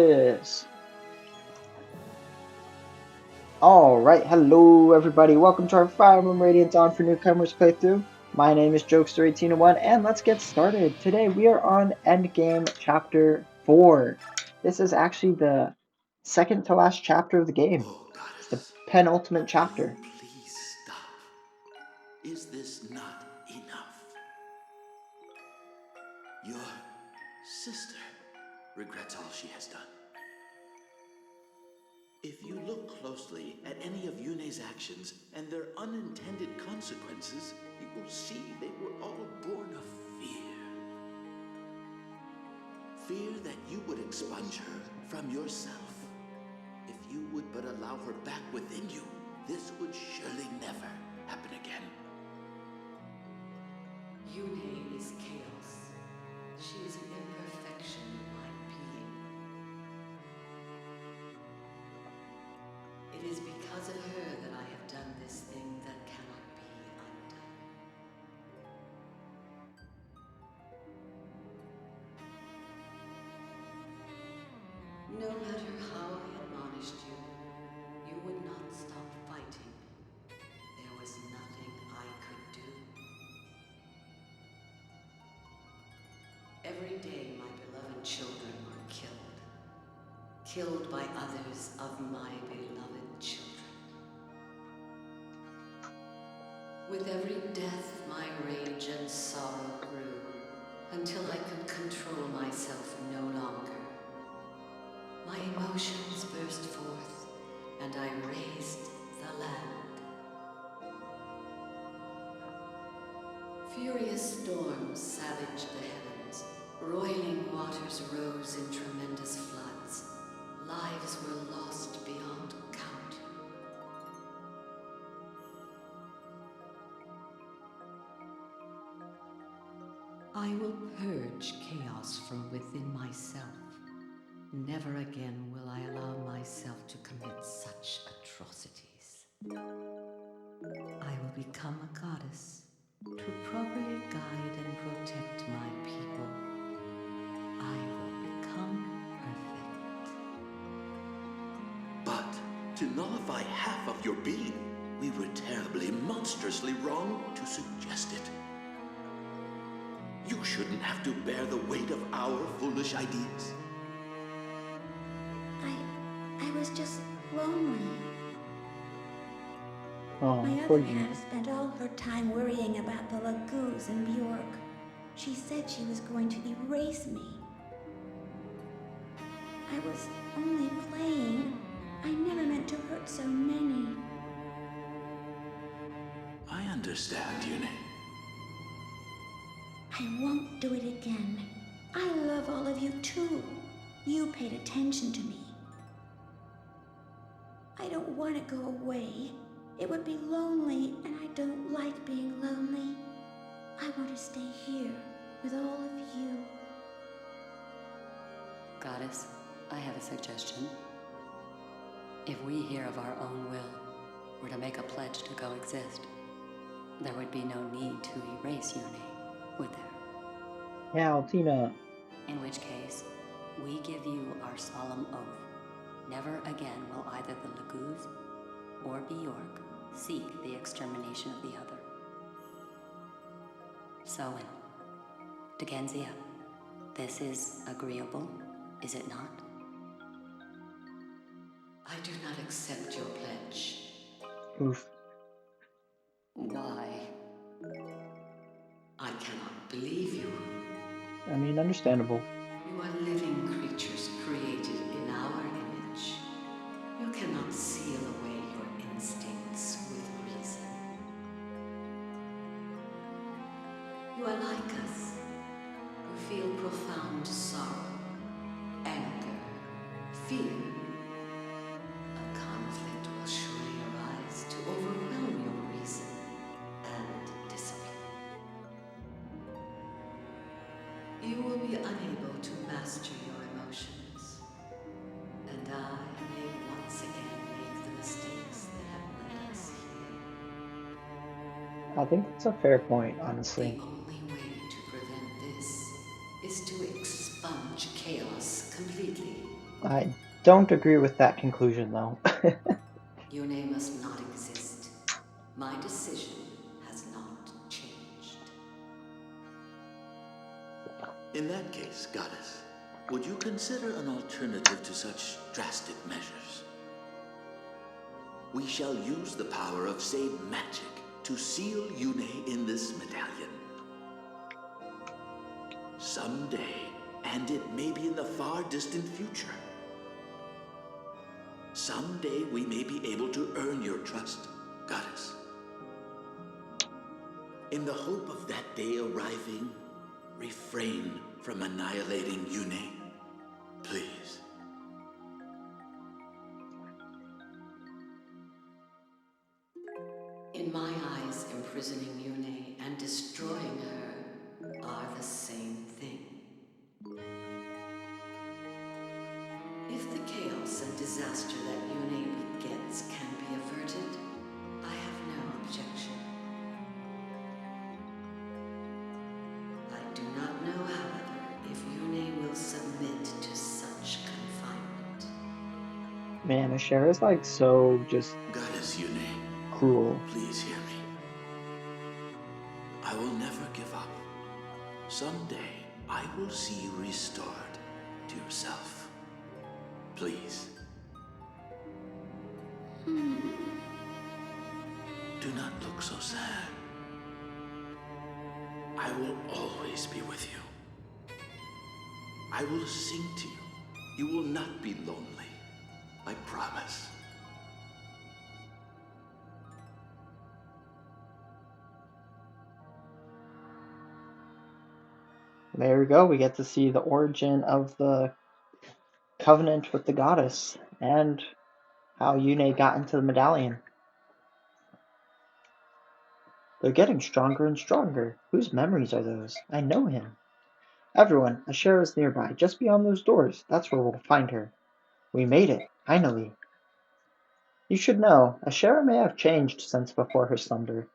Yes. Alright, hello everybody. Welcome to our Fire Emblem Radiant Dawn for Newcomers playthrough. My name is Jokester1801 and let's get started. Today we are on Endgame Chapter 4. This is actually the second to last chapter of the game. Oh, It's the goddess. penultimate chapter. Please stop. Is this not enough? Your sister regrets all she has done. If you look closely at any of Yune's actions and their unintended consequences, you will see they were all born of fear. Fear that you would expunge her from yourself. If you would but allow her back within you, this would surely never happen again. Yune is chaos. She is an imperfection in my being. It is because of her that I have done this thing that cannot be undone. No matter how I admonished you, you would not stop fighting. There was nothing I could do. Every day my beloved children are killed. Killed by others of my beloved children. With every death, my rage and sorrow grew, until I could control myself no longer. My emotions burst forth, and I razed the land. Furious storms savaged the heavens. Roiling waters rose in tremendous floods. Lives were lost beyond count. I will purge chaos from within myself. Never again will I allow myself to commit such atrocities. I will become a goddess to properly guide and protect my people. I will become perfect. But to nullify half of your being, we were terribly, monstrously wrong to suggest it. You shouldn't have to bear the weight of our foolish ideas. I was just lonely. Oh, My poor other you. half spent all her time worrying about the Lagoos and Bjork. She said she was going to erase me. I was only playing. I never meant to hurt so many. I understand, Yune. I won't do it again. I love all of you too. You paid attention to me. I don't want to go away. It would be lonely, and I don't like being lonely. I want to stay here with all of you. Goddess, I have a suggestion. If we here of our own will were to make a pledge to coexist, there would be no need to erase Yune, would there? Yeah, Altina. In which case, we give you our solemn oath. Never again will either the Lagoos or Bjork seek the extermination of the other. Soen, Degenzia, this is agreeable, is it not? I do not accept your pledge. Oof. Why? I cannot believe you. I mean, understandable. You are living creatures created in our image. You cannot seal away your instincts with reason. You are like us. You feel profound sorrow, anger, fear. A conflict will surely arise to overwhelm your reason and discipline. You will be unable to master your emotions, and I may once again make the mistakes that have led us here. I think that's a fair point, The honestly. only way to prevent this is to expunge chaos completely. I don't agree with that conclusion, though. Yune must not exist. My decision has not changed. In that case, Goddess, would you consider an alternative to such drastic measures? We shall use the power of Sade magic to seal Yune in this medallion. Someday, and it may be in the far distant future, someday we may be able to earn your trust, Goddess. In the hope of that day arriving, refrain from annihilating Yune, please. In my eyes, imprisoning Yune and destroying her are the same thing. If the chaos and disaster that Yune begets can be averted, I have no objection. I do not know, however, if Yune will submit to such confinement. Man, Ashera's like so just Goddess Yune, cruel. please hear me. I will never give up. Someday, I will see you restored to yourself. Please. Do not look so sad. I will always be with you. I will sing to you. You will not be lonely. I promise. There we go. We get to see the origin of the covenant with the goddess and how Yune got into the medallion. They're getting stronger and stronger. Whose memories are those? I know him. Everyone, Ashera's nearby, just beyond those doors. That's where we'll find her. We made it, finally. You should know, Ashera may have changed since before her slumber.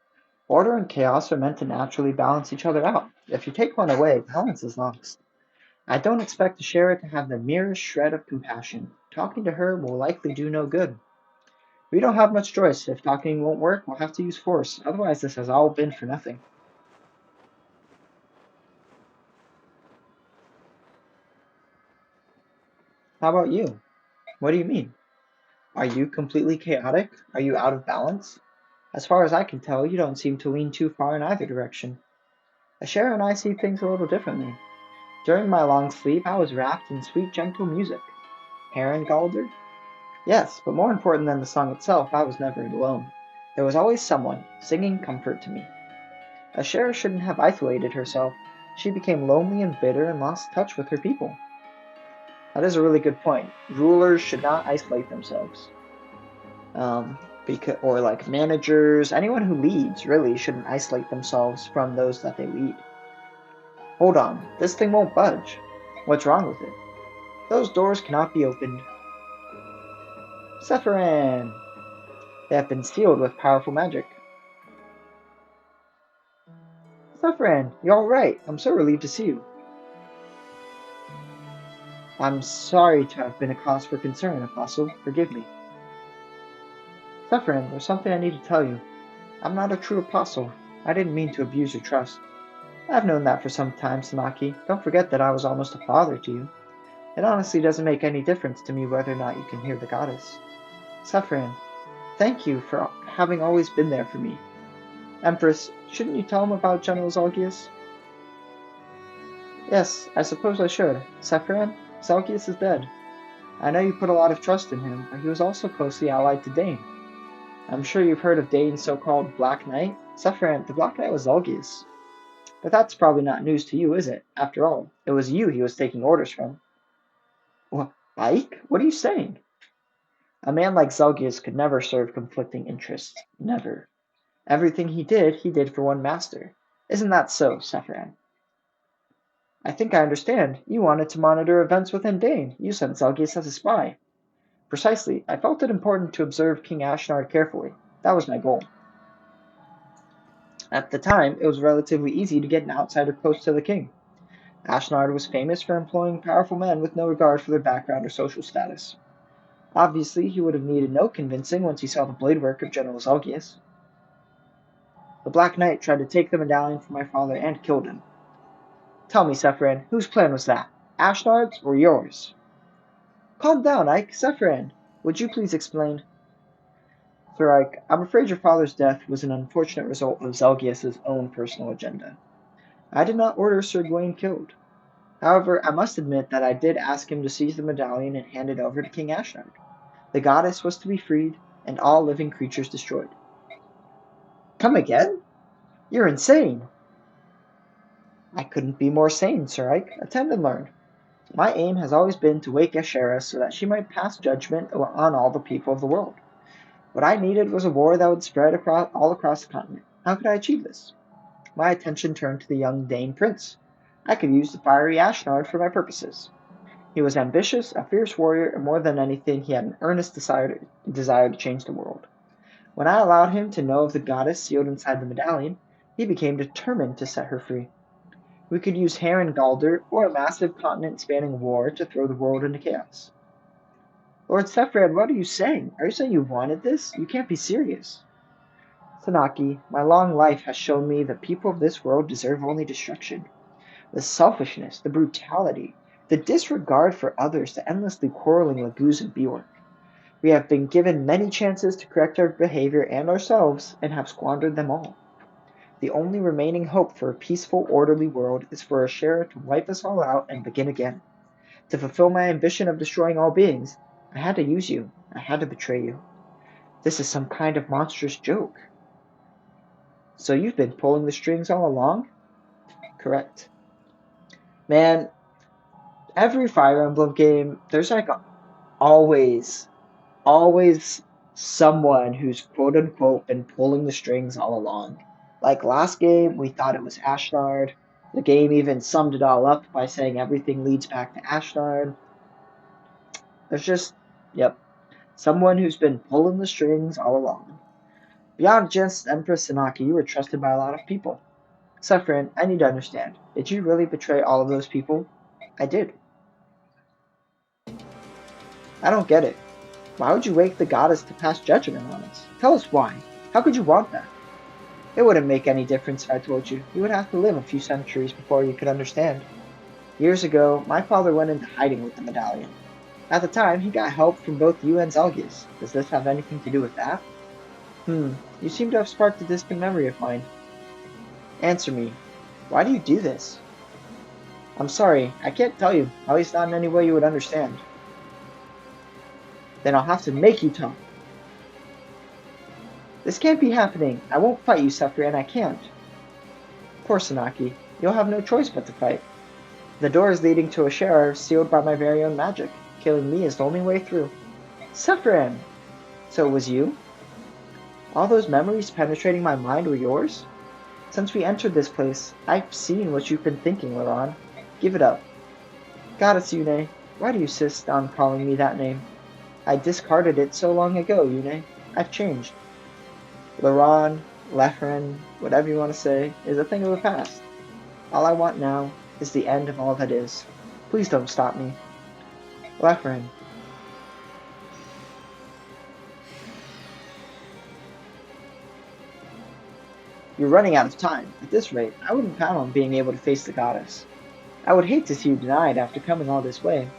Order and chaos are meant to naturally balance each other out. If you take one away, balance is lost. I don't expect Ashera to have the merest shred of compassion. Talking to her will likely do no good. We don't have much choice. If talking won't work, we'll have to use force. Otherwise, this has all been for nothing. How about you? What do you mean? Are you completely chaotic? Are you out of balance? As far as I can tell, you don't seem to lean too far in either direction. Ashera and I see things a little differently. During my long sleep, I was wrapped in sweet, gentle music. Heron Galder? Yes, but more important than the song itself, I was never alone. There was always someone singing comfort to me. Ashera shouldn't have isolated herself. She became lonely and bitter and lost touch with her people. That is a really good point. Rulers should not isolate themselves. Or like managers, anyone who leads really shouldn't isolate themselves from those that they lead. Hold on, this thing won't budge. What's wrong with it? Those doors cannot be opened. Sephiran! They have been sealed with powerful magic. Sephiran, you're alright. I'm so relieved to see you. I'm sorry to have been a cause for concern, Apostle. Forgive me. Sephiran, there's something I need to tell you. I'm not a true apostle. I didn't mean to abuse your trust. I've known that for some time, Samaki. Don't forget that I was almost a father to you. It honestly doesn't make any difference to me whether or not you can hear the goddess. Sephiran, thank you for having always been there for me. Empress, shouldn't you tell him about General Zalgius? Yes, I suppose I should. Sephiran, Zalgius is dead. I know you put a lot of trust in him, but he was also closely allied to Dane. I'm sure you've heard of Dane's so-called Black Knight. Sephiran, the Black Knight was Zalgius. But that's probably not news to you, is it? After all, it was you he was taking orders from. What, Ike? What are you saying? A man like Zalgius could never serve conflicting interests. Never. Everything he did for one master. Isn't that so, Sephiran? I think I understand. You wanted to monitor events within Dane. You sent Zalgius as a spy. Precisely. I felt it important to observe King Ashnard carefully. That was my goal. At the time, it was relatively easy to get an outsider close to the king. Ashnard was famous for employing powerful men with no regard for their background or social status. Obviously, he would have needed no convincing once he saw the blade work of General Zelgius. The Black Knight tried to take the medallion from my father and killed him. Tell me, Sephiran, whose plan was that? Ashnard's or yours? Calm down, Ike. Sephiran, would you please explain? Sir Ike, I'm afraid your father's death was an unfortunate result of Zelgius's own personal agenda. I did not order Sir Gawain killed. However, I must admit that I did ask him to seize the medallion and hand it over to King Ashnard. The goddess was to be freed, and all living creatures destroyed. Come again? You're insane! I couldn't be more sane, Sir Ike. Attend and learn. My aim has always been to wake Ashera so that she might pass judgment on all the people of the world. What I needed was a war that would spread all across the continent. How could I achieve this? My attention turned to the young Dane prince. I could use the fiery Ashnard for my purposes. He was ambitious, a fierce warrior, and more than anything, he had an earnest desire to change the world. When I allowed him to know of the goddess sealed inside the medallion, he became determined to set her free. We could use Haran Galder or a massive continent-spanning war to throw the world into chaos. Lord Sephiran, what are you saying? Are you saying you wanted this? You can't be serious. Sanaki, my long life has shown me that people of this world deserve only destruction. The selfishness, the brutality, the disregard for others, the endlessly quarreling Laguz and Bjork. We have been given many chances to correct our behavior and ourselves, and have squandered them all. The only remaining hope for a peaceful, orderly world is for Ashera to wipe us all out and begin again. To fulfill my ambition of destroying all beings, I had to use you. I had to betray you. This is some kind of monstrous joke. So you've been pulling the strings all along? Correct. Man, every Fire Emblem game, there's like always someone who's quote unquote been pulling the strings all along. Like last game, we thought it was Ashnard. The game even summed it all up by saying everything leads back to Ashnard. There's just, yep, someone who's been pulling the strings all along. Beyond just Empress Sanaki, you were trusted by a lot of people. Sephiran, I need to understand. Did you really betray all of those people? I did. I don't get it. Why would you wake the goddess to pass judgment on us? Tell us why. How could you want that? It wouldn't make any difference if I told you. You would have to live a few centuries before you could understand. Years ago, my father went into hiding with the medallion. At the time, he got help from both you and Zelgius. Does this have anything to do with that? You seem to have sparked a distant memory of mine. Answer me. Why do you do this? I'm sorry, I can't tell you, at least not in any way you would understand. Then I'll have to make you talk. This can't be happening. I won't fight you, Sephiran, I can't. Poor Sanaki, you'll have no choice but to fight. The doors leading to Ashera are sealed by my very own magic. Killing me is the only way through. Sephiran! So it was you? All those memories penetrating my mind were yours? Since we entered this place, I've seen what you've been thinking, Laron. Give it up. Goddess Yune, why do you insist on calling me that name? I discarded it so long ago, Yune. I've changed. Laron, Lefren, whatever you want to say, is a thing of the past. All I want now is the end of all that is. Please don't stop me. Lefren. You're running out of time. At this rate, I wouldn't count on being able to face the goddess. I would hate to see you denied after coming all this way.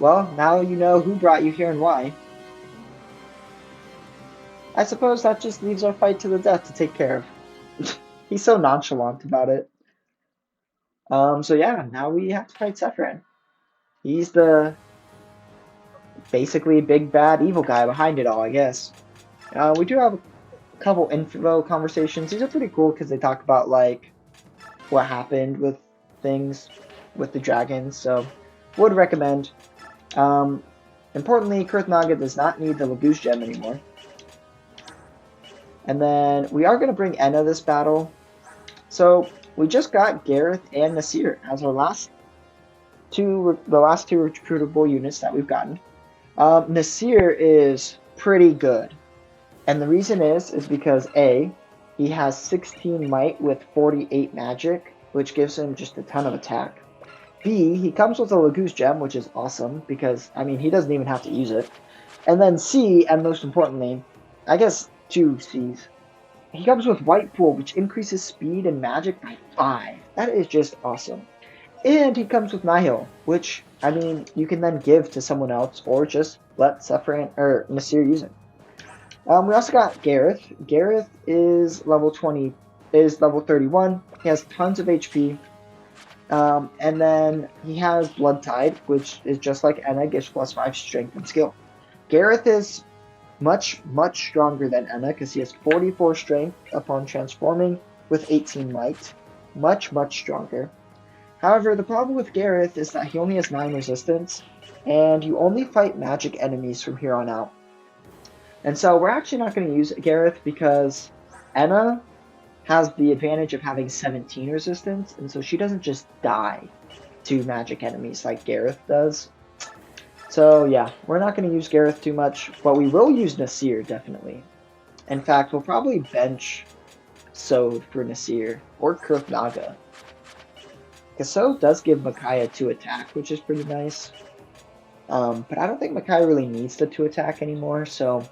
Well, now you know who brought you here and why. I suppose that just leaves our fight to the death to take care of. He's so nonchalant about it. So yeah, now we have to fight Sephiran. He's the basically big bad evil guy behind it all, I guess. We do have a couple info conversations. These are pretty cool because they talk about like what happened with things with the dragons. So would recommend. Importantly, Kurthnaga does not need the Laguz gem anymore. And then we are going to bring Enna this battle. So we just got Gareth and Nasir as our last two recruitable units that we've gotten. Nasir is pretty good. And the reason is because A, he has 16 might with 48 magic, which gives him just a ton of attack. B, he comes with a Lagoose Gem, which is awesome, because, I mean, he doesn't even have to use it. And then C, and most importantly, I guess 2 C's, he comes with White Pool, which increases speed and magic by 5. That is just awesome. And he comes with Nihil, which, I mean, you can then give to someone else, or just let Sephiroth or Nasir use it. We also got Gareth. Gareth is level 31. He has tons of HP. And then he has Blood Tide, which is just like Enna, gives +5 strength and skill. Gareth is much stronger than Enna because he has 44 strength upon transforming with 18 might. Much stronger. However, the problem with Gareth is that he only has 9 resistance, and you only fight magic enemies from here on out. And so we're actually not going to use Gareth because Enna has the advantage of having 17 resistance, and so she doesn't just die to magic enemies like Gareth does. So yeah, we're not going to use Gareth too much, but we will use Nasir, definitely. In fact, we'll probably bench Sode for Nasir, or Kurth Naga. Because Sode does give Micaiah 2 attack, which is pretty nice. But I don't think Micaiah really needs the 2 attack anymore, so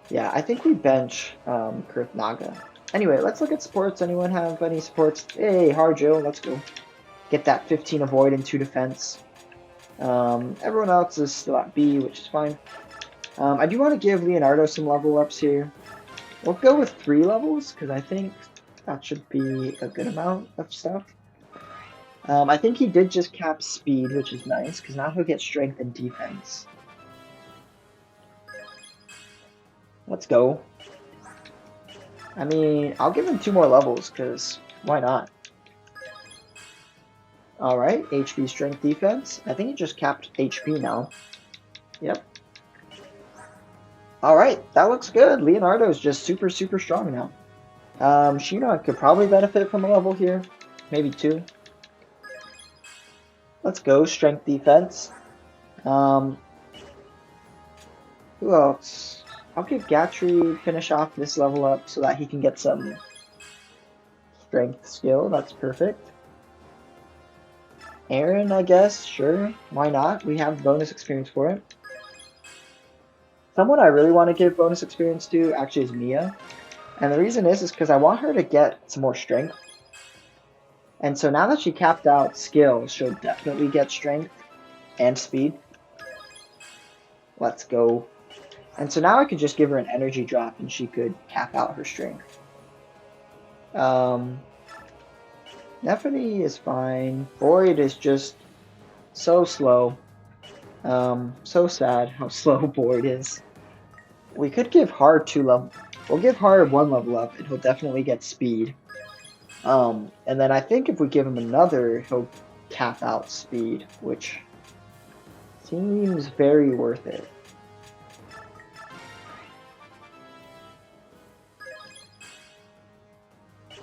yeah, I think we bench Kurth Naga. Anyway, let's look at supports. Anyone have any supports? Hey, Harjo, let's go. Get that 15 avoid and 2 defense. Everyone else is still at B, which is fine. I do want to give Leonardo some level ups here. We'll go with 3 levels, because I think that should be a good amount of stuff. I think he did just cap speed, which is nice, because now he'll get strength and defense. Let's go. I mean, I'll give him 2 more levels, because why not? Alright, HP, strength, defense. I think he just capped HP now. Yep. Alright, that looks good. Leonardo's just super strong now. Shinon could probably benefit from a level here. Maybe 2. Let's go, strength, defense. Who else? I'll give Gatry finish off this level up so that he can get some strength skill. That's perfect. Aaron, I guess, sure. Why not? We have bonus experience for it. Someone I really want to give bonus experience to actually is Mia. And the reason is because I want her to get some more strength. And so now that she capped out skill, she'll definitely get strength and speed. Let's go. And so now I could just give her an energy drop and she could cap out her strength. Nephany is fine. Boyd is just so slow. So sad how slow Boyd is. We could give Hard 2 level. We'll give Hard 1 level up and he'll definitely get speed. And then I think if we give him another, he'll cap out speed, which seems very worth it.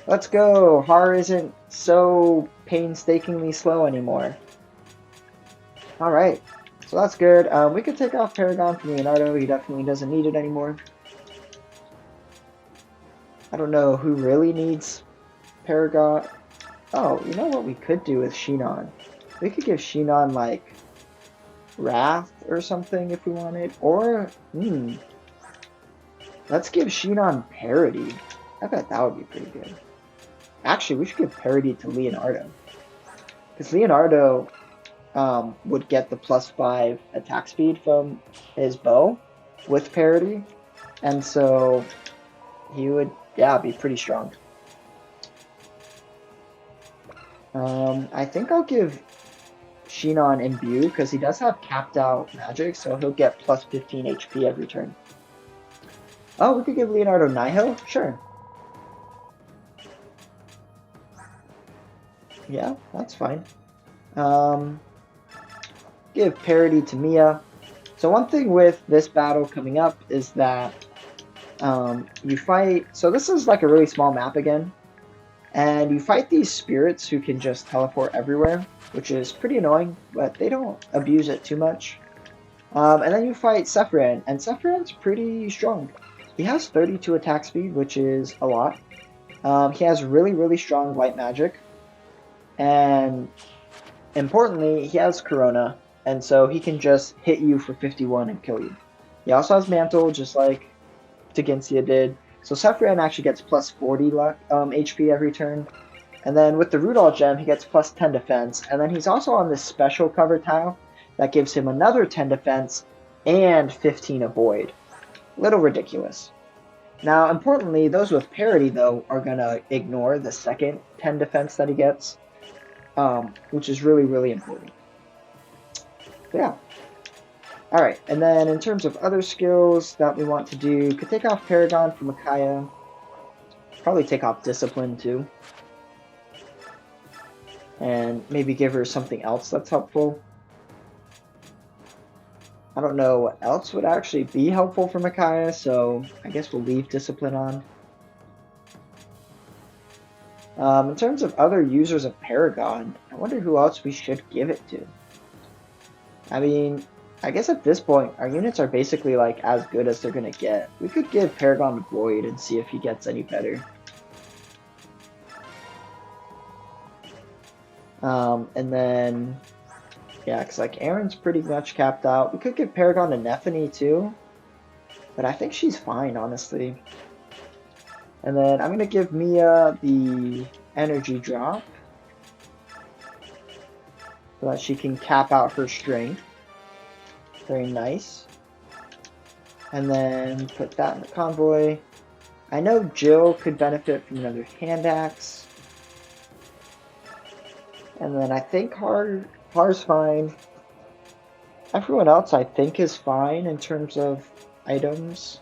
Let's go! Har isn't so painstakingly slow anymore. Alright, so that's good. We could take off Paragon from Leonardo. He definitely doesn't need it anymore. I don't know who really needs Paragon. Oh, you know what we could do with Shinon? We could give Shinon, like, Wrath or something if we wanted. Or, let's give Shinon Parity. I bet that would be pretty good. Actually, we should give Parity to Leonardo. Because Leonardo would get the +5 attack speed from his bow with Parity. And so he would, yeah, be pretty strong. I think I'll give Shinon Imbue because he does have capped out magic, so he'll get +15 HP every turn. Oh, we could give Leonardo Nihil? Sure. Yeah, that's fine. Give Parity to Mia. So one thing with this battle coming up is that you fight... So this is like a really small map again. And you fight these spirits who can just teleport everywhere, which is pretty annoying, but they don't abuse it too much. And then you fight Sephiroth, and Sephiroth's pretty strong. He has 32 attack speed, which is a lot. He has really strong light magic. And importantly, he has Corona, and so he can just hit you for 51 and kill you. He also has Mantle, just like Teginsia did. So Sephiroth actually gets plus 40 HP every turn. And then with the Rudolph gem, he gets plus 10 defense. And then he's also on this special cover tile that gives him another 10 defense and 15 avoid. Little ridiculous. Now, importantly, those with parity, though, are going to ignore the second 10 defense that he gets, which is really, really important. But yeah. Alright, and then in terms of other skills that we want to do, could take off Paragon for Micaiah. Probably take off Discipline, too. And maybe give her something else that's helpful. I don't know what else would actually be helpful for Micaiah, so I guess we'll leave Discipline on. In terms of other users of Paragon, I wonder who else we should give it to. I mean, I guess at this point, our units are basically like as good as they're going to get. We could give Paragon to Void and see if he gets any better. And then, yeah, because like Aaron's pretty much capped out. We could give Paragon to Nephany too, but I think she's fine, honestly. And then I'm going to give Mia the energy drop so that she can cap out her strength. Very nice. And then put that in the convoy. I know Jill could benefit from another hand axe. And then I think Har's fine. Everyone else I think is fine in terms of items.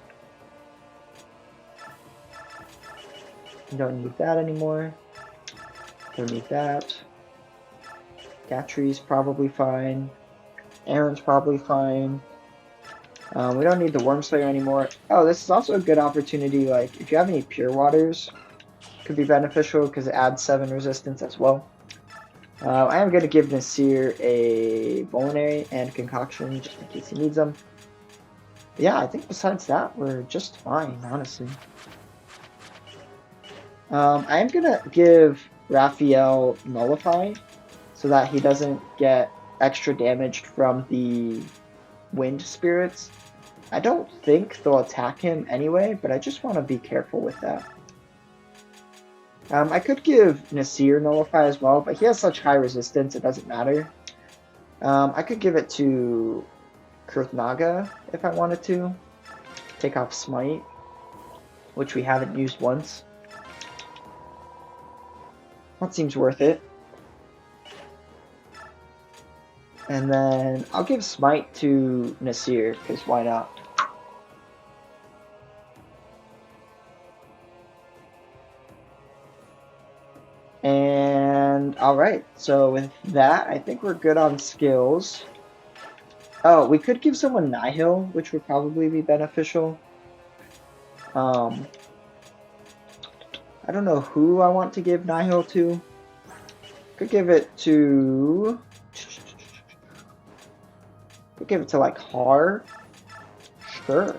Don't need that anymore. Don't need that. Gatri's probably fine. Aaron's probably fine. We don't need the Wormslayer anymore. Oh, this is also a good opportunity, like, if you have any Pure Waters, could be beneficial because it adds 7 resistance as well. I am going to give Nasir a Vulnerary and Concoction just in case he needs them. But yeah, I think besides that, we're just fine, honestly. I am going to give Raphael Nullify so that he doesn't get extra damaged from the Wind Spirits. I don't think they'll attack him anyway, but I just want to be careful with that. I could give Nasir Nullify as well, but he has such high resistance, it doesn't matter. I could give it to Kurthnaga if I wanted to. Take off Smite, which we haven't used once. That seems worth it. And then I'll give Smite to Nasir, because why not? And alright, so with that, I think we're good on skills. Oh, we could give someone Nihil, which would probably be beneficial. I don't know who I want to give Nihil to. Could give it to... Could give it to, like, Har. Sure.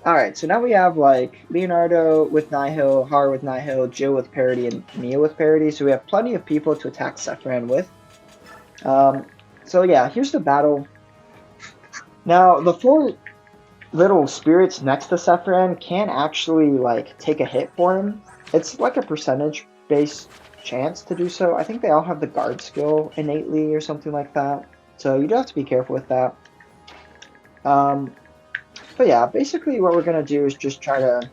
Alright, so now we have, like, Leonardo with Nihil, Har with Nihil, Jill with parity, and Mia with parity, so we have plenty of people to attack Sephiroth with. So yeah, here's the battle. Now, the 4 little spirits next to Sephiroth can actually, like, take a hit for him. It's like a percentage-based chance to do so. I think they all have the guard skill innately or something like that, so you do have to be careful with that. But yeah, basically what we're going to do is just try to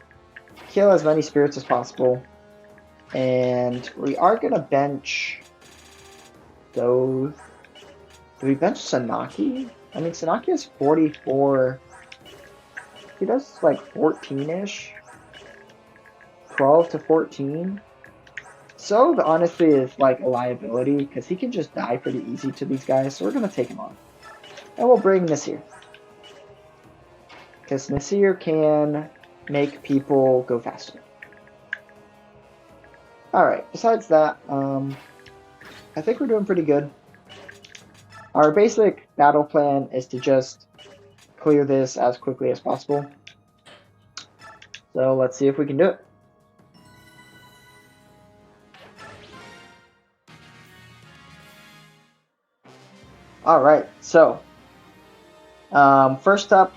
kill as many spirits as possible. And we are going to bench those. Do we bench Sanaki? I mean, Sanaki has 44. He does like 14-ish. 12 to 14. So honestly is like a liability because he can just die pretty easy to these guys. So we're going to take him on. And we'll bring Nasir. Because Nasir can make people go faster. Alright, besides that, I think we're doing pretty good. Our basic battle plan is to just clear this as quickly as possible. So let's see if we can do it. Alright, so first up,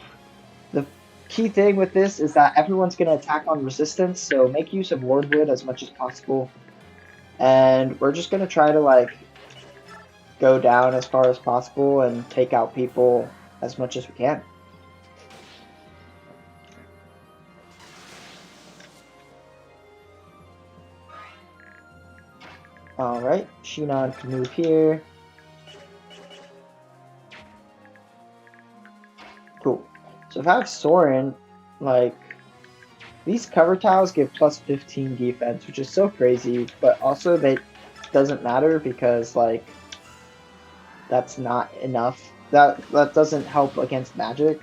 the key thing with this is that everyone's going to attack on resistance, so make use of Wardwood as much as possible. And we're just going to try to like go down as far as possible and take out people as much as we can. Alright, Shinon can move here. Cool. So if I have Soren, like, these cover tiles give plus 15 defense, which is so crazy, but also that doesn't matter because, like, that's not enough. That doesn't help against magic.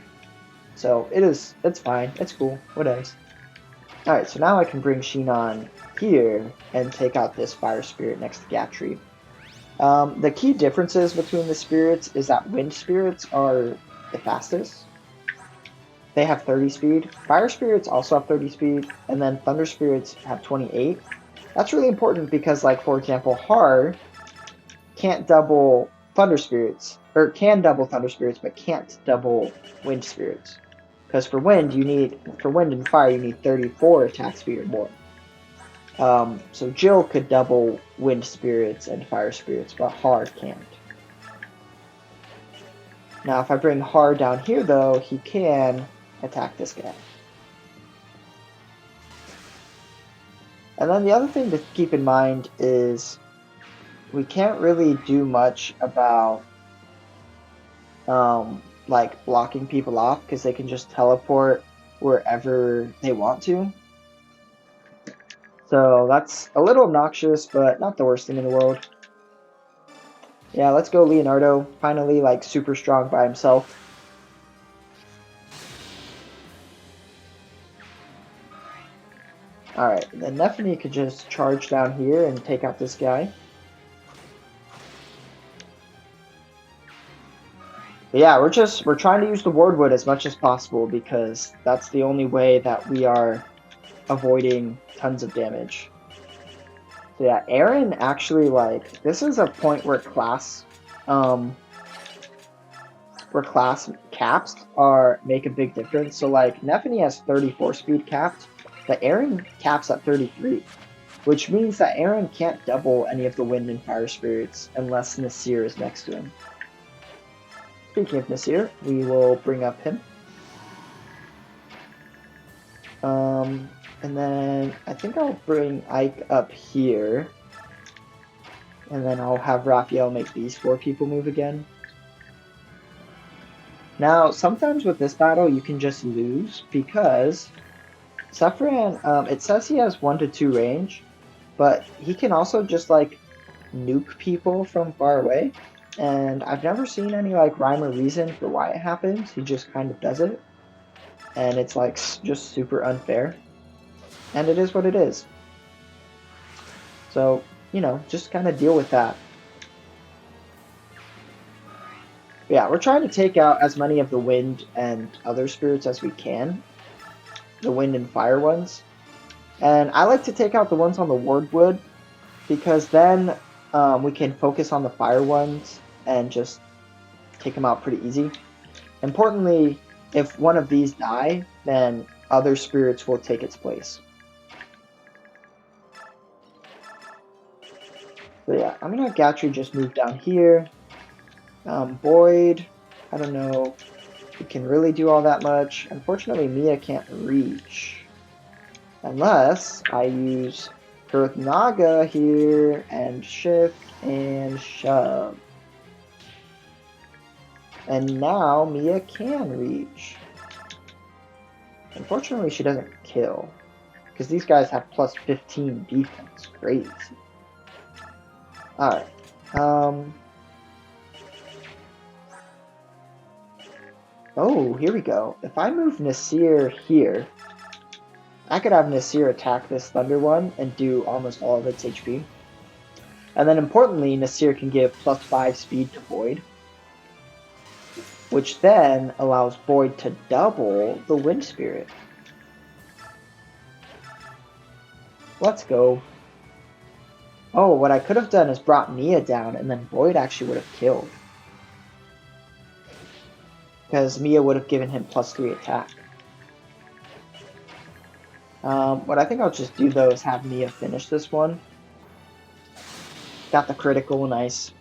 So it's fine. It's cool. Whatever. Alright, so now I can bring Shinon here and take out this fire spirit next to Gatry. The key differences between the spirits is that wind spirits are the fastest. They have 30 speed. Fire spirits also have 30 speed, and then thunder spirits have 28. That's really important because, like, for example, Har can't double thunder spirits, or can double thunder spirits, but can't double wind spirits. Because for wind and fire, you need 34 attack speed or more. So Jill could double wind spirits and fire spirits, but Har can't. Now, if I bring Har down here, though, he can attack this guy. And then the other thing to keep in mind is we can't really do much about like blocking people off because they can just teleport wherever they want to. So that's a little obnoxious, but not the worst thing in the world. Yeah, let's go Leonardo. Finally, like, super strong by himself. Alright, then Nephany could just charge down here and take out this guy. But yeah, we're trying to use the Wardwood as much as possible because that's the only way that we are avoiding tons of damage. So yeah, Aaron actually, like, this is a point where class caps make a big difference. So like Nephany has 34 speed capped, but Aaron caps at 33, which means that Aaron can't double any of the wind and fire spirits unless Nasir is next to him. Speaking of Nasir, we will bring up him. And then I think I'll bring Ike up here. And then I'll have Raphael make these 4 people move again. Now, sometimes with this battle, you can just lose because Sephiran, it says he has 1 to 2 range, but he can also just, like, nuke people from far away. And I've never seen any, like, rhyme or reason for why it happens. He just kind of does it. And it's, like, just super unfair. And it is what it is. So, you know, just kind of deal with that. Yeah, we're trying to take out as many of the wind and other spirits as we can. The wind and fire ones. And I like to take out the ones on the Wardwood because then we can focus on the fire ones and just take them out pretty easy. Importantly, if one of these die, then other spirits will take its place. So yeah, I'm gonna have Gatry just move down here. Boyd, I don't know if he can really do all that much. Unfortunately, Mia can't reach. Unless I use Girth Naga here and shift and shove. And now Mia can reach. Unfortunately, she doesn't kill. Because these guys have plus 15 defense. Crazy. Alright. Oh, here we go. If I move Nasir here, I could have Nasir attack this Thunder one and do almost all of its HP. And then importantly, Nasir can give plus 5 speed to Void, which then allows Void to double the Wind Spirit. Let's go. Oh, what I could have done is brought Mia down, and then Boyd actually would have killed. Because Mia would have given him +3 attack. What I think I'll just do, though, is have Mia finish this one. Got the critical, nice.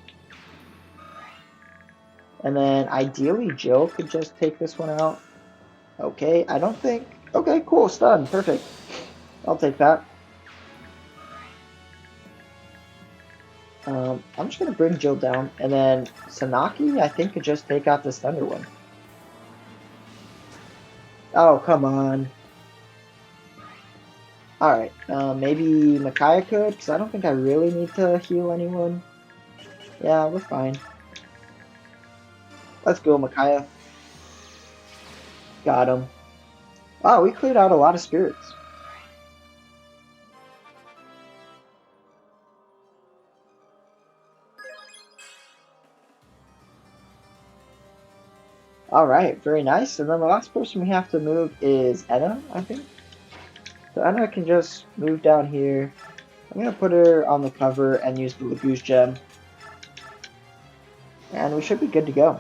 And then, ideally, Jill could just take this one out. Okay, I don't think... Okay, cool, stun, perfect. I'll take that. I'm just gonna bring Jill down, and then Sanaki, I think, could just take out this Thunder one. Oh, come on. Alright, maybe Micaiah could, because I don't think I really need to heal anyone. Yeah, we're fine. Let's go, Micaiah. Got him. Wow, we cleared out a lot of spirits. Alright, very nice. And then the last person we have to move is Enna, I think. So Enna can just move down here. I'm going to put her on the cover and use the Lagoose gem. And we should be good to go.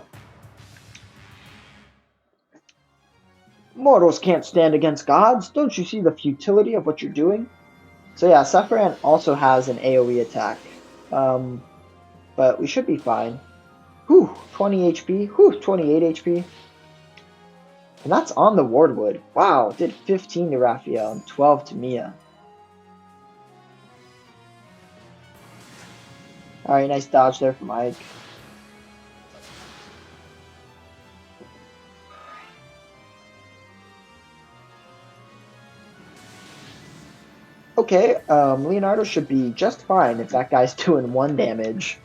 Mortals can't stand against gods. Don't you see the futility of what you're doing? So yeah, Sephiroth also has an AoE attack. But we should be fine. Whew, 20 HP. Whew, 28 HP. And that's on the Wardwood. Wow, did 15 to Raphael and 12 to Mia. Alright, nice dodge there from Ike. Okay, Leonardo should be just fine if that guy's doing 1 damage.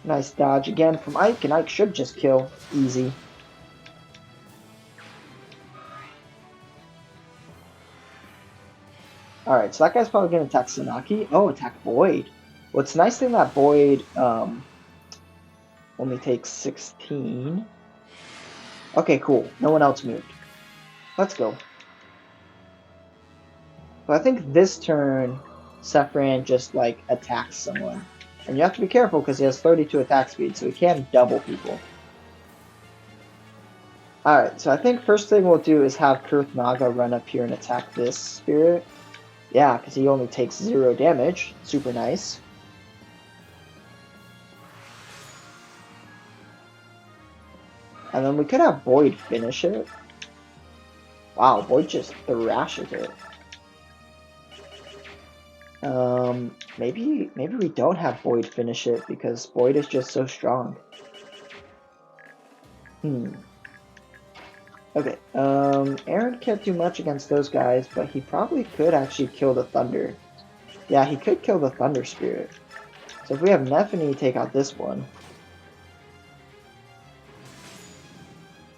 Nice dodge again from Ike, and Ike should just kill. Easy. Alright, so that guy's probably going to attack Sanaki. Oh, attack Boyd. Well, it's nice thing that Boyd only takes 16. Okay, cool. No one else moved. Let's go. But I think this turn, Sephiroth just, like, attacks someone. And you have to be careful because he has 32 attack speed, so he can double people. Alright, so I think first thing we'll do is have Kurth Naga run up here and attack this spirit. Yeah, because he only takes 0 damage. Super nice. And then we could have Boyd finish it. Wow, Boyd just thrashes it. Maybe we don't have Boyd finish it because Boyd is just so strong. Okay, Aaron can't do much against those guys, but he probably could actually kill the Thunder. Yeah, he could kill the Thunder Spirit. So if we have Nephany take out this one.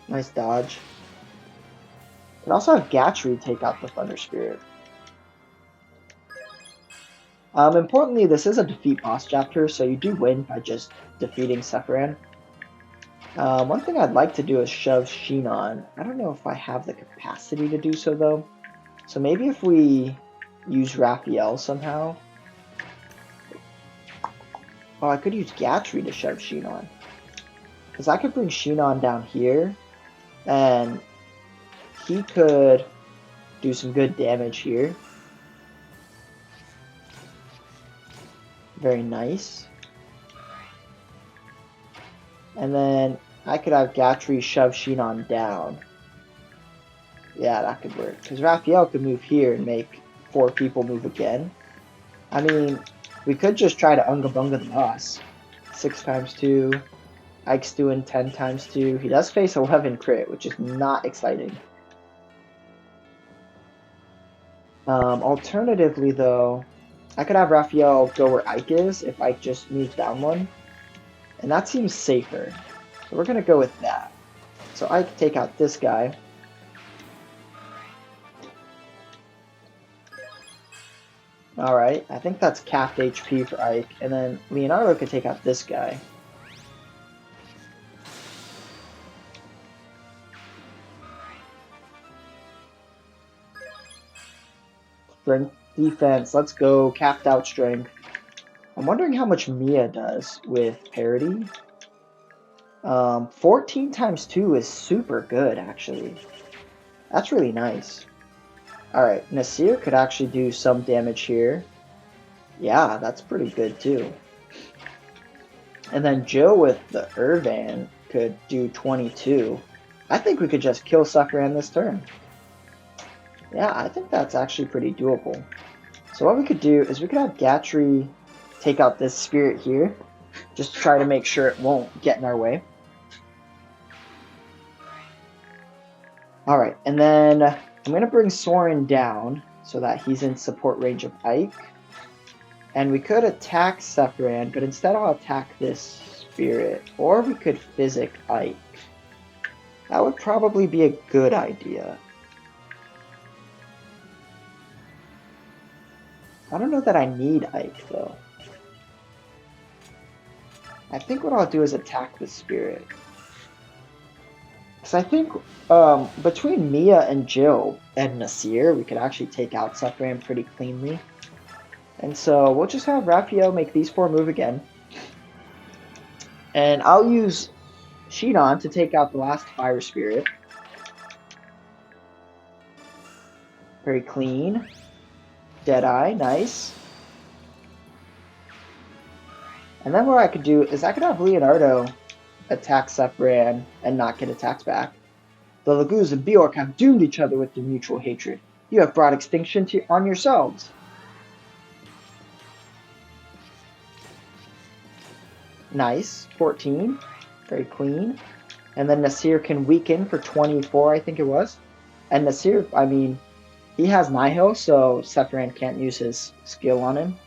Nice dodge. Can also have Gatry take out the Thunder Spirit. Importantly, this is a defeat boss chapter, so you do win by just defeating Sephiroth. One thing I'd like to do is shove Shinon. I don't know if I have the capacity to do so, though. So maybe if we use Raphael somehow. Oh, I could use Gatry to shove Shinon. Because I could bring Shinon down here, and he could do some good damage here. Very nice. And then I could have Gatry shove Shinon down. Yeah, that could work. Because Raphael could move here and make 4 people move again. I mean, we could just try to Unga Bunga the boss. 6 times 2. Ike's doing 10 times 2. He does face 11 crit, which is not exciting. Alternatively, though, I could have Raphael go where Ike is if Ike just moves down 1. And that seems safer. So we're going to go with that. So Ike take out this guy. Alright, I think that's capped HP for Ike. And then Leonardo could take out this guy. strength, defense. Let's go. Capped out strength. I'm wondering how much Mia does with parity. 14 times 2 is super good, actually. That's really nice. Alright, Nasir could actually do some damage here. Yeah, that's pretty good too. And then Jill with the Irvan could do 22. I think we could just kill Sakran this turn. Yeah, I think that's actually pretty doable. So what we could do is we could have Gatry take out this spirit here, just to try to make sure it won't get in our way. Alright, and then I'm going to bring Soren down so that he's in support range of Ike. And we could attack Sephiran, but instead I'll attack this spirit. Or we could physic Ike. That would probably be a good idea. I don't know that I need Ike, though. I think what I'll do is attack the spirit. Because I think between Mia and Jill and Nasir, we could actually take out Sephiran pretty cleanly. And so we'll just have Raphael make these 4 move again. And I'll use Shinon to take out the last fire spirit. Very clean. Deadeye, nice. And then what I could do is I could have Leonardo attack Sephiran and not get attacked back. The Laguz and Bjork have doomed each other with their mutual hatred. You have brought extinction on yourselves. Nice. 14. Very clean. And then Nasir can weaken for 24, I think it was. And Nasir, I mean, he has Nihil, so Sephiran can't use his skill on him.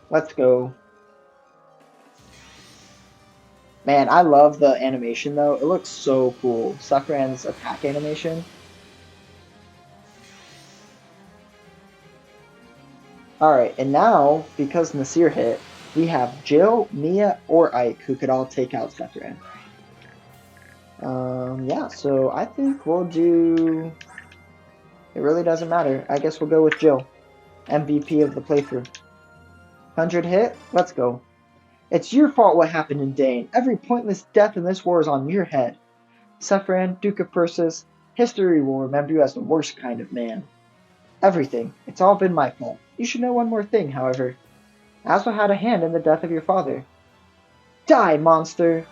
Let's go. Man, I love the animation, though. It looks so cool. Sephiran's attack animation. Alright, and now, because Nasir hit, we have Jill, Mia, or Ike who could all take out Sephiran. Yeah, so I think we'll do... It really doesn't matter. I guess we'll go with Jill. MVP of the playthrough. 100 hit? Let's go. It's your fault what happened in Dane. Every pointless death in this war is on your head. Sephiran, Duke of Persis, history will remember you as the worst kind of man. Everything. It's all been my fault. You should know one more thing, however. I also had a hand in the death of your father. Die, monster!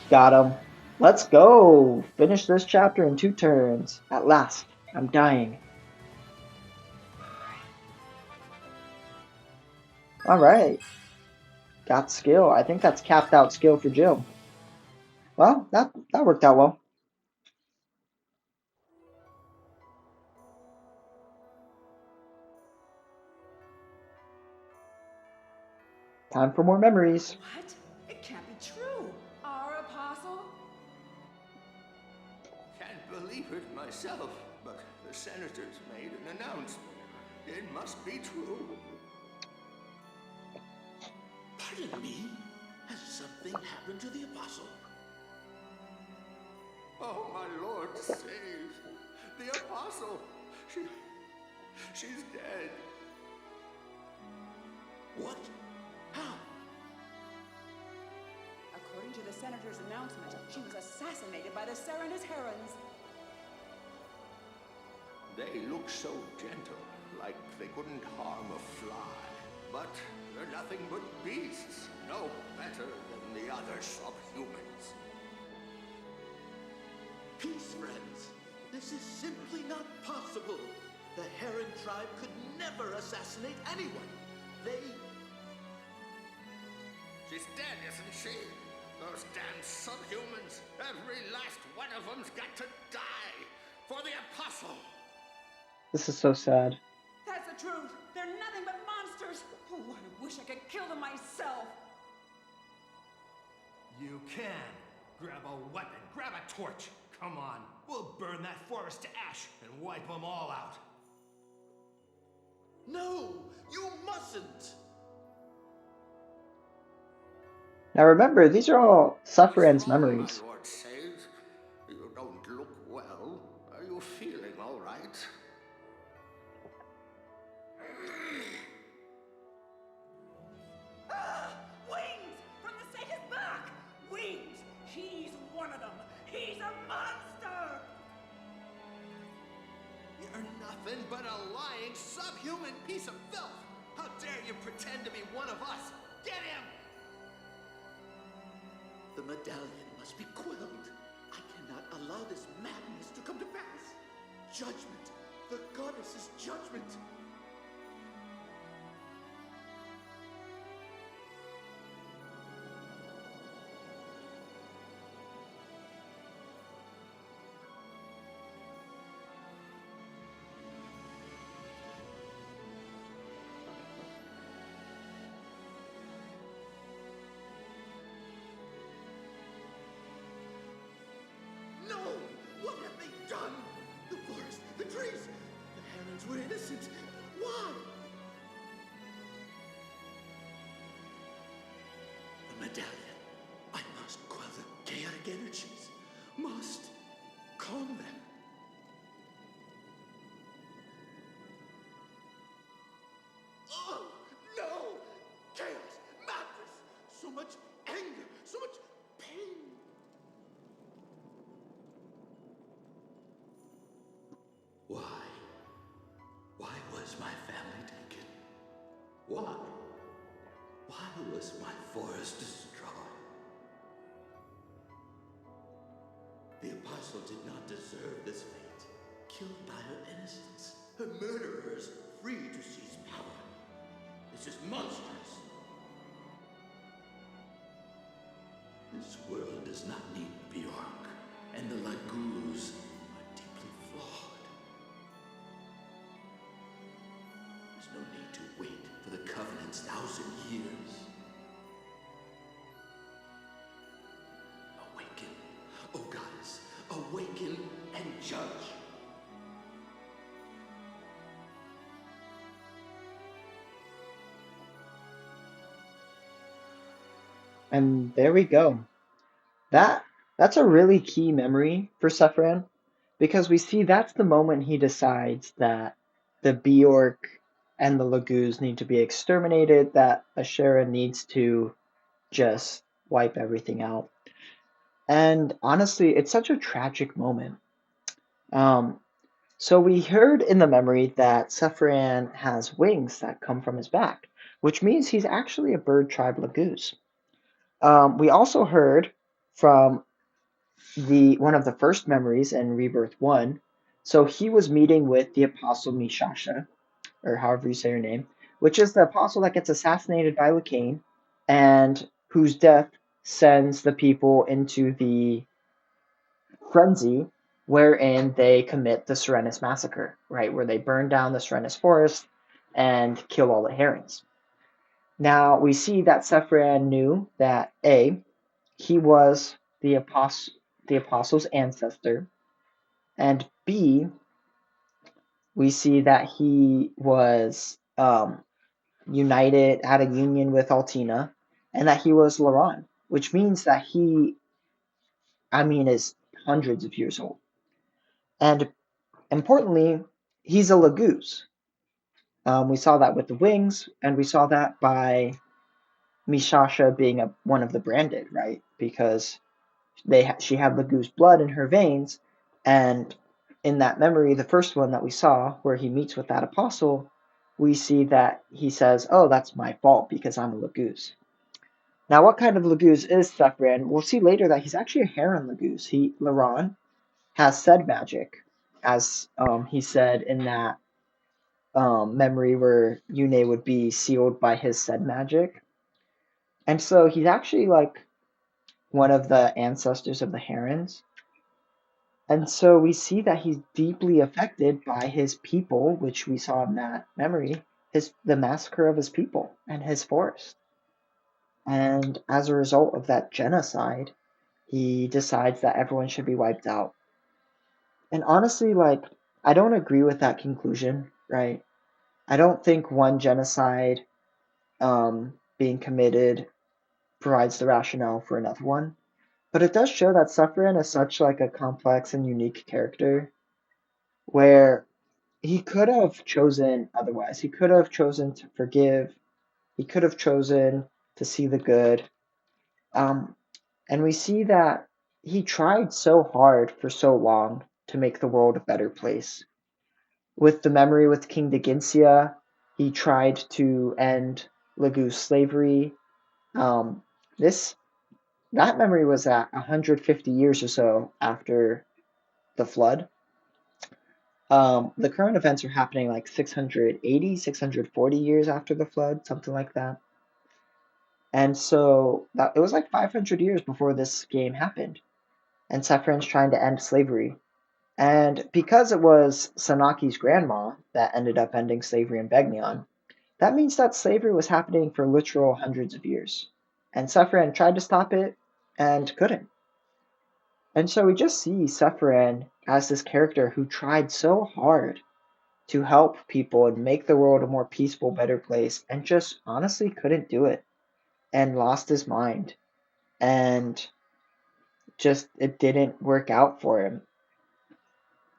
Got him. Let's go! Finish this chapter in 2 turns. At last, I'm dying. Alright. Got skill. I think that's capped out skill for Jill. Well, that worked out well. Time for more memories. What? It can't be true. Our apostle? Can't believe it myself, but the senators made an announcement. It must be true. Pardon me? Has something happened to the apostle? Oh, my Lord, save the apostle. She's dead. What? How? According to the senator's announcement, she was assassinated by the Serenus Herons. They look so gentle, like they couldn't harm a fly. But they're nothing but beasts, no better than the other subhumans. Peace, friends. This is simply not possible. The Heron tribe could never assassinate anyone. She's dead, isn't she? Those damn subhumans. Every last one of them's got to die for the apostle. This is so sad. That's the truth. They're nothing but monsters. Oh, I wish I could kill them myself. You can. Grab a weapon, grab a torch. Come on, we'll burn that forest to ash and wipe them all out. No, you mustn't. Now remember, these are all What's Suffran's wrong, my memories. lord Sage? You don't look well. Are you feeling all right? Wings! From the Satyrs back! Wings! He's one of them! He's a monster! You're nothing but a lying, subhuman piece of filth! How dare you pretend to be one of us? Get him! The medallion must be quelled. I cannot allow this madness to come to pass. Judgment. The goddess's judgment. No! What have they done? The forest, the trees, the herons were innocent. Why? The medallion. I must quell the chaotic energies. Must calm them. Oh, no! Chaos, madness, so much anger, so much pain. Why? Why was my family taken? Why? Why was my forest destroyed? The apostle did not deserve this fate. Killed by her innocence. Her murderers free to seize power. This is monstrous. This world does not need Bjork, and the Lagoos are deeply flawed. There's no need to wait for the Covenant's 1,000 years. Awaken, O goddess, awaken and judge. And there we go. That's a really key memory for Suffran because we see that's the moment he decides that the Bjork and the Lagoos need to be exterminated, that Ashera needs to just wipe everything out. And honestly, it's such a tragic moment. Um, so we heard in the memory that Suffran has wings that come from his back, which means he's actually a bird tribe Lagoos. We also heard from the one of the first memories in Rebirth 1. So he was meeting with the apostle Mishasha, or however you say her name, which is the apostle that gets assassinated by Lucane and whose death sends the people into the frenzy wherein they commit the Serenus massacre, right? Where they burn down the Serenus forest and kill all the herons. Now we see that Sephran knew that A, he was the apostle's ancestor, and B, we see that he was united, had a union with Altina, and that he was Laron, which means that he, is hundreds of years old. And importantly, he's a Lagoose. We saw that with the wings, and we saw that by Mishasha being one of the branded, right? Because she had Lagoose blood in her veins, and in that memory, the first one that we saw, where he meets with that apostle, we see that he says, "Oh, that's my fault because I'm a Lagoose." Now, what kind of Lagoose is Suffran? We'll see later that he's actually a Heron Lagoose. Laron, has said magic, as he said in that memory where Yune would be sealed by his said magic. And so he's actually like one of the ancestors of the Herons. And so we see that he's deeply affected by his people, which we saw in that memory, the massacre of his people and his forest. And as a result of that genocide, he decides that everyone should be wiped out. And honestly, like, I don't agree with that conclusion, right? I don't think one genocide being committed provides the rationale for another one. But it does show that Sephiroth is such like a complex and unique character where he could have chosen otherwise. He could have chosen to forgive. He could have chosen to see the good. Um, and we see that he tried so hard for so long to make the world a better place. With the memory with King Daginsia, he tried to end Lagu's slavery. Um, this that memory was at 150 years or so after the flood. The current events are happening like 680, 640 years after the flood, something like that. And so that it was like 500 years before this game happened. And Sephiroth's trying to end slavery. And because it was Sanaki's grandma that ended up ending slavery in Begnion, that means that slavery was happening for literal hundreds of years. And Sephiroth tried to stop it and couldn't. And so we just see Sephiroth as this character who tried so hard to help people and make the world a more peaceful, better place, and just honestly couldn't do it and lost his mind. And just it didn't work out for him.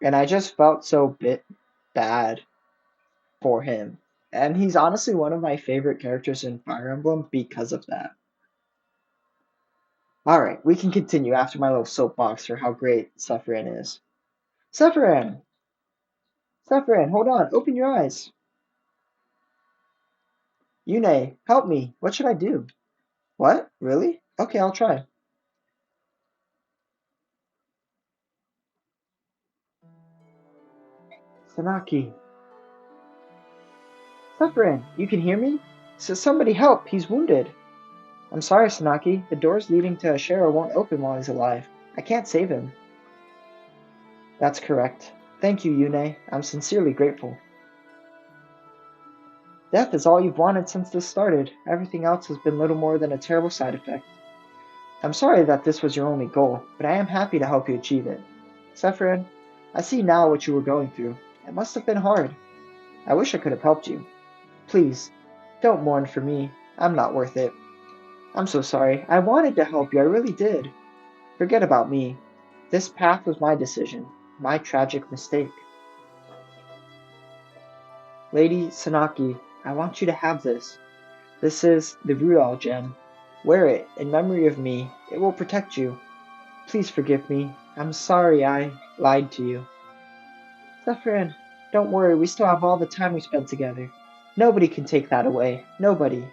And I just felt so bad for him. And he's honestly one of my favorite characters in Fire Emblem because of that. Alright, we can continue after my little soapbox for how great Sephiroth is. Sephiroth! Sephiroth, hold on, open your eyes. Yune, help me. What should I do? What? Really? Okay, I'll try. Sanaki. Sephiroth, you can hear me? Somebody help, he's wounded. I'm sorry, Sanaki. The doors leading to Ashera won't open while he's alive. I can't save him. That's correct. Thank you, Yune. I'm sincerely grateful. Death is all you've wanted since this started. Everything else has been little more than a terrible side effect. I'm sorry that this was your only goal, but I am happy to help you achieve it. Sephiroth, I see now what you were going through. It must have been hard. I wish I could have helped you. Please, don't mourn for me. I'm not worth it. I'm so sorry. I wanted to help you. I really did. Forget about me. This path was my decision. My tragic mistake. Lady Sanaki, I want you to have this. This is the Rudal gem. Wear it in memory of me. It will protect you. Please forgive me. I'm sorry I lied to you. Sephiroth, don't worry. We still have all the time we spent together. Nobody can take that away. Nobody.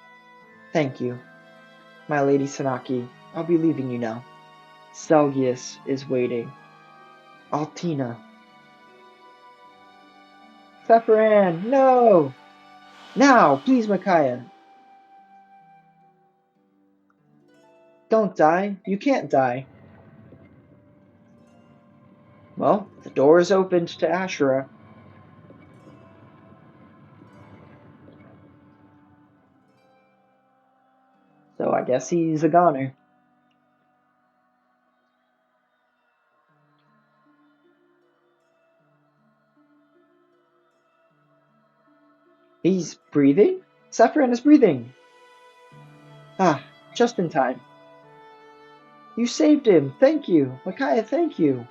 Thank you. My Lady Sanaki, I'll be leaving you now. Selgius is waiting. Altina. Sephiroth, no! Now, please, Micaiah. Don't die. You can't die. Well, the door is opened to Ashura. So I guess he's a goner. He's breathing? Sephiroth is breathing. Ah, just in time. You saved him. Thank you. Micaiah, thank you.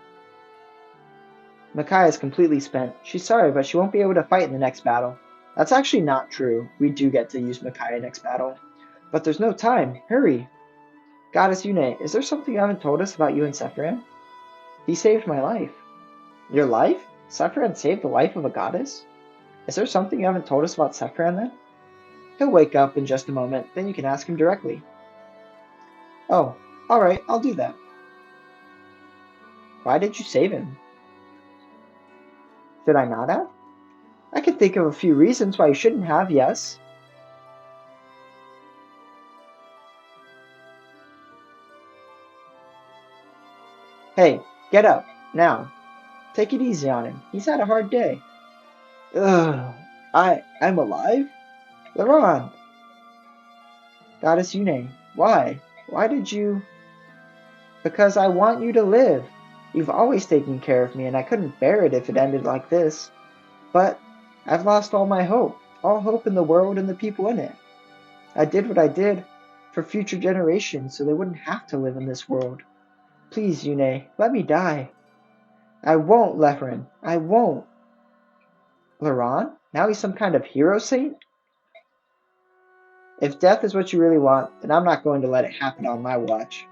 Micaiah is completely spent. She's sorry, but she won't be able to fight in the next battle. That's actually not true. We do get to use Micaiah next battle. But there's no time. Hurry. Goddess Yune, is there something you haven't told us about you and Sephiroth? He saved my life. Your life? Sephiroth saved the life of a goddess? Is there something you haven't told us about Sephiroth then? He'll wake up in just a moment, then you can ask him directly. Oh, alright, I'll do that. Why did you save him? Should I not have? I can think of a few reasons why you shouldn't have, yes. Hey, get up, now. Take it easy on him. He's had a hard day. Ugh, I'm alive? Laron! Goddess Yune, why? Why did you... Because I want you to live. You've always taken care of me, and I couldn't bear it if it ended like this. But I've lost all my hope. All hope in the world and the people in it. I did what I did for future generations so they wouldn't have to live in this world. Please, Yune, let me die. I won't, Lefrin. I won't. Laron? Now he's some kind of hero saint? If death is what you really want, then I'm not going to let it happen on my watch.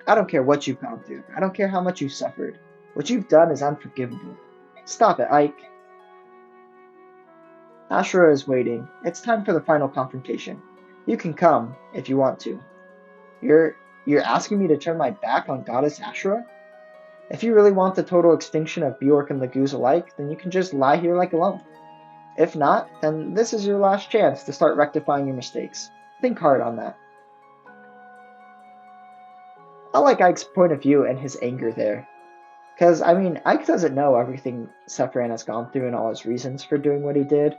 I don't care what you've gone through. I don't care how much you've suffered. What you've done is unforgivable. Stop it, Ike. Ashura is waiting. It's time for the final confrontation. You can come, if you want to. You're asking me to turn my back on Goddess Ashura? If you really want the total extinction of Bjork and Laguz alike, then you can just lie here like a lump. If not, then this is your last chance to start rectifying your mistakes. Think hard on that. I like Ike's point of view and his anger there. Because, I mean, Ike doesn't know everything Sephiroth has gone through and all his reasons for doing what he did.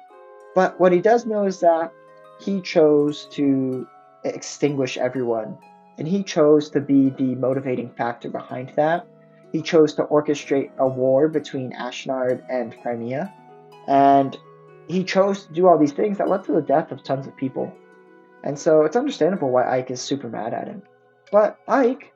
But what he does know is that he chose to extinguish everyone. And he chose to be the motivating factor behind that. He chose to orchestrate a war between Ashnard and Crimea. And he chose to do all these things that led to the death of tons of people. And so it's understandable why Ike is super mad at him. But Ike...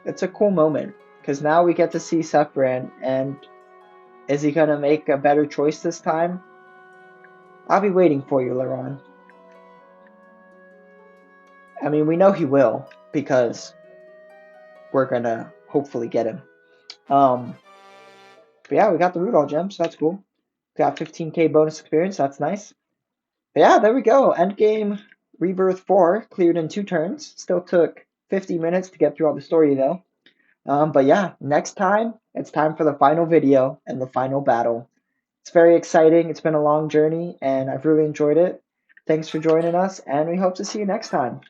It's a cool moment, because now we get to see Sephiroth, and is he going to make a better choice this time? I'll be waiting for you, Laron. I mean, we know he will, because we're going to hopefully get him. But yeah, we got the Rudolph gem, so that's cool. Got 15k bonus experience, that's nice. But yeah, there we go. Endgame Rebirth 4 cleared in 2 turns. Still took 50 minutes to get through all the story, though. But yeah, next time, it's time for the final video and the final battle. It's very exciting. It's been a long journey, and I've really enjoyed it. Thanks for joining us, and we hope to see you next time.